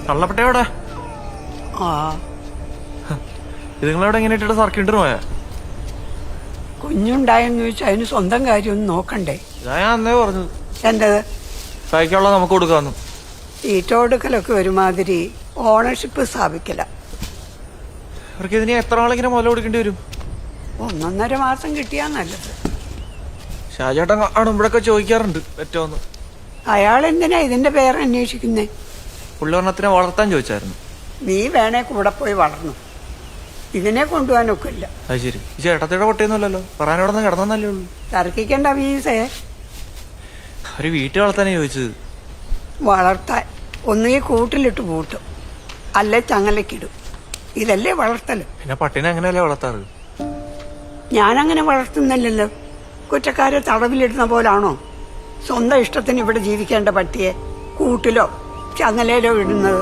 കള്ളപ്പട്ടയോടെ ആ ഇതുങ്ങളവിടെ എങ്ങനെ ഇട്ടിട്ട് സർക്കിട്ട് പോയാ കുഞ്ഞുണ്ടായെന്ന് ചോദിച്ചാൽ അതിന് സ്വന്തം കാര്യമൊന്നും നോക്കണ്ടേ? ഞാൻ അന്നേ പറഞ്ഞത് എന്റേത് കഴിക്കാനുള്ള നമുക്ക് കൊടുക്കാന്നു. തീറ്റ കൊടുക്കലൊക്കെ ഒരുമാതിരി ഓണർഷിപ്പ് സ്ഥാപിക്കല. അവർക്ക് ഇതിന് എത്ര നാളിങ്ങനെ മുതൽ കൊടുക്കേണ്ടി വരും? 1.5 മാസം കിട്ടിയാ നല്ലത്. ഷാജേട്ടൻ കാണുമ്പോഴൊക്കെ ചോദിക്കാറുണ്ട് പറ്റുമെന്ന്. അയാൾ എന്തിനാ ഇതിന്റെ പേര് അന്വേഷിക്കുന്നേ? പുള്ളിവർണ്ണത്തിനെ വളർത്താൻ ചോദിച്ചായിരുന്നു. നീ വേണേ കൂടെ പോയി വളർന്നു, ഇതിനെ കൊണ്ടുപോകാനൊക്കില്ല. അത് ശരി. ഈ ചേട്ടത്തിയുടെ പൊട്ടിയൊന്നുമല്ലല്ലോ, പറയാനോടൊന്നും കിടന്നല്ലേ ഉള്ളൂ. തർക്കിക്കണ്ട വീസേ. അവര് വീട്ടിൽ വളർത്താനേ ചോദിച്ചത്. വളർത്താൻ ഒന്നുകിൽ കൂട്ടിലിട്ട് പൂട്ടും, അല്ലെ ചങ്ങലക്കിടും. ഇതല്ലേ വളർത്തല്. പിന്നെ പട്ടിനെ അങ്ങനെയല്ലേ വളർത്താറ്? ഞാനങ്ങനെ വളർത്തുന്നില്ലല്ലോ. കുറ്റക്കാരെ തടവിലിടുന്ന പോലാണോ സ്വന്തം ഇഷ്ടത്തിന് ഇവിടെ ജീവിക്കേണ്ട പട്ടിയെ കൂട്ടിലോ ചങ്ങലയിലോ ഇടുന്നത്?